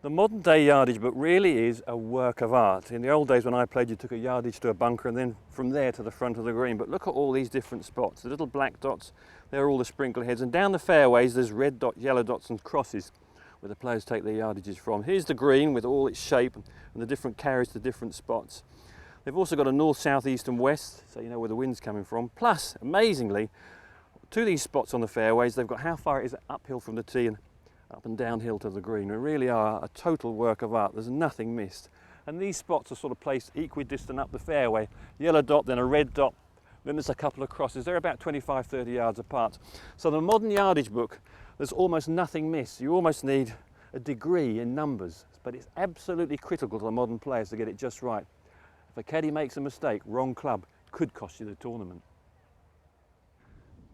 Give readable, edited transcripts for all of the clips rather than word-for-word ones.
The modern day yardage book really is a work of art. In the old days when I played, you took a yardage to a bunker and then from there to the front of the green. But look at all these different spots. The little black dots, they're all the sprinkler heads. And down the fairways, there's red dots, yellow dots and crosses where the players take their yardages from. Here's the green with all its shape and the different carries to different spots. They've also got a north, south, east and west, so you know where the wind's coming from. Plus, amazingly, to these spots on the fairways, they've got how far it is uphill from the tee and up and downhill to the green. They really are a total work of art. There's nothing missed. And these spots are sort of placed equidistant up the fairway. Yellow dot, then a red dot, then there's a couple of crosses. They're about 25-30 yards apart. So the modern yardage book, there's almost nothing missed. You almost need a degree in numbers, but it's absolutely critical to the modern players to get it just right. If a caddy makes a mistake, wrong club, could cost you the tournament.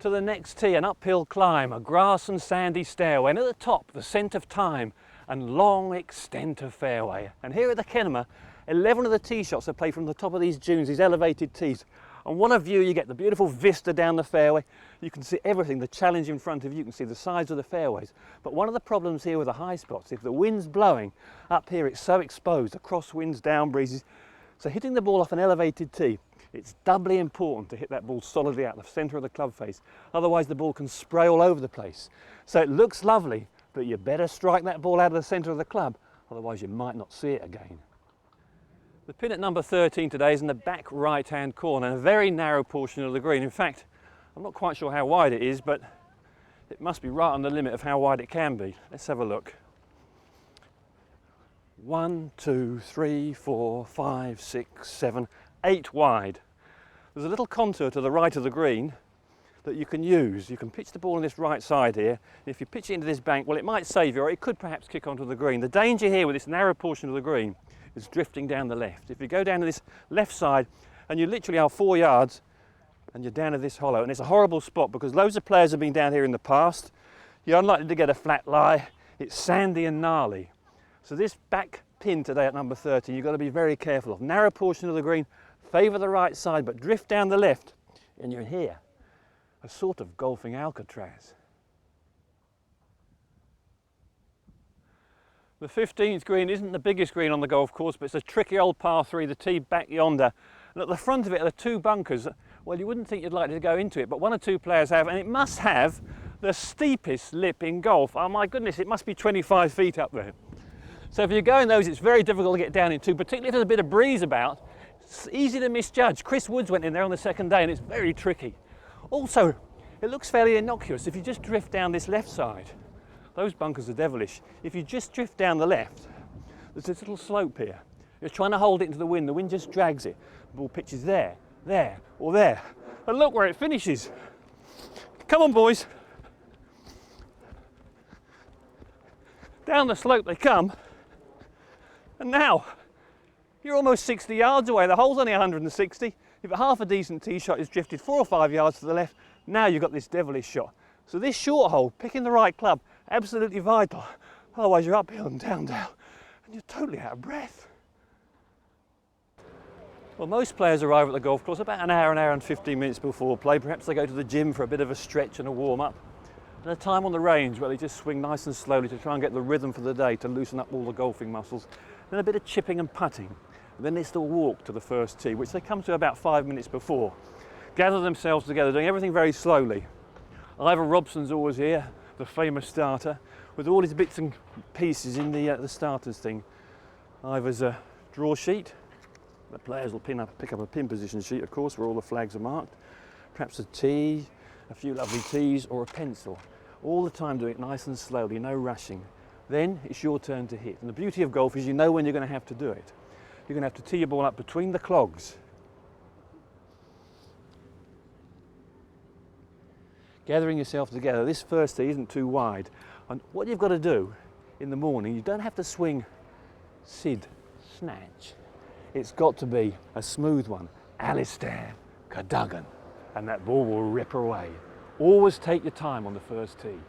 To the next tee, an uphill climb, a grass and sandy stairway, and at the top, the scent of time and long extent of fairway. And here at the Kennemer, 11 of the tee shots are played from the top of these dunes, these elevated tees. On what a view, you get the beautiful vista down the fairway. You can see everything, the challenge in front of you. You can see the sides of the fairways. But one of the problems here with the high spots, if the wind's blowing up here, it's so exposed, the crosswinds, down breezes. So hitting the ball off an elevated tee, it's doubly important to hit that ball solidly out the centre of the club face. Otherwise the ball can spray all over the place. So it looks lovely, but you better strike that ball out of the centre of the club, otherwise you might not see it again. The pin at number 13 today is in the back right hand corner, a very narrow portion of the green. In fact, I'm not quite sure how wide it is, but it must be right on the limit of how wide it can be. Let's have a look. 1, 2, 3, 4, 5, 6, 7, 8 wide. There's a little contour to the right of the green that you can use. You can pitch the ball on this right side here. If you pitch it into this bank, well, it might save you, or it could perhaps kick onto the green. The danger here with this narrow portion of the green is drifting down the left. If you go down to this left side and you literally are 4 yards and you're down to this hollow, and it's a horrible spot because loads of players have been down here in the past. You're unlikely to get a flat lie. It's sandy and gnarly. So this back pin today at number 13, you've got to be very careful of. Narrow portion of the green, favour the right side, but drift down the left, and you're here. A sort of golfing Alcatraz. The 15th green isn't the biggest green on the golf course, but it's a tricky old par 3, the tee back yonder. And at the front of it are the 2 bunkers. Well, you wouldn't think you'd like to go into it, but 1 or 2 players have, and it must have the steepest lip in golf. Oh my goodness, it must be 25 feet up there. So if you go in those, it's very difficult to get down into, particularly if there's a bit of breeze about. It's easy to misjudge. Chris Woods went in there on the second day and it's very tricky. Also, it looks fairly innocuous if you just drift down this left side. Those bunkers are devilish. If you just drift down the left, there's this little slope here. You're trying to hold it into the wind just drags it. The ball pitches there, there, or there. And look where it finishes. Come on, boys. Down the slope they come. And now, you're almost 60 yards away. The hole's only 160. If a half a decent tee shot is drifted 4 or 5 yards to the left, now you've got this devilish shot. So this short hole, picking the right club, absolutely vital. Otherwise you're uphill and down, and you're totally out of breath. Well, most players arrive at the golf course about an hour and 15 minutes before play. Perhaps they go to the gym for a bit of a stretch and a warm-up. And a time on the range where they just swing nice and slowly to try and get the rhythm for the day, to loosen up all the golfing muscles. Then a bit of chipping and putting. And then they still walk to the first tee, which they come to about 5 minutes before. Gather themselves together, doing everything very slowly. Ivor Robson's always here, the famous starter, with all his bits and pieces in the starters thing. Ivor's a draw sheet. The players will pick up a pin position sheet, of course, where all the flags are marked. Perhaps a tee, a few lovely tees, or a pencil. All the time doing it nice and slowly, no rushing. Then it's your turn to hit. And the beauty of golf is you know when you're going to have to do it. You're going to have to tee your ball up between the clogs. Gathering yourself together. This first tee isn't too wide. And what you've got to do in the morning, you don't have to swing Sid snatch. It's got to be a smooth one. Alistair Cadogan. And that ball will rip away. Always take your time on the first tee.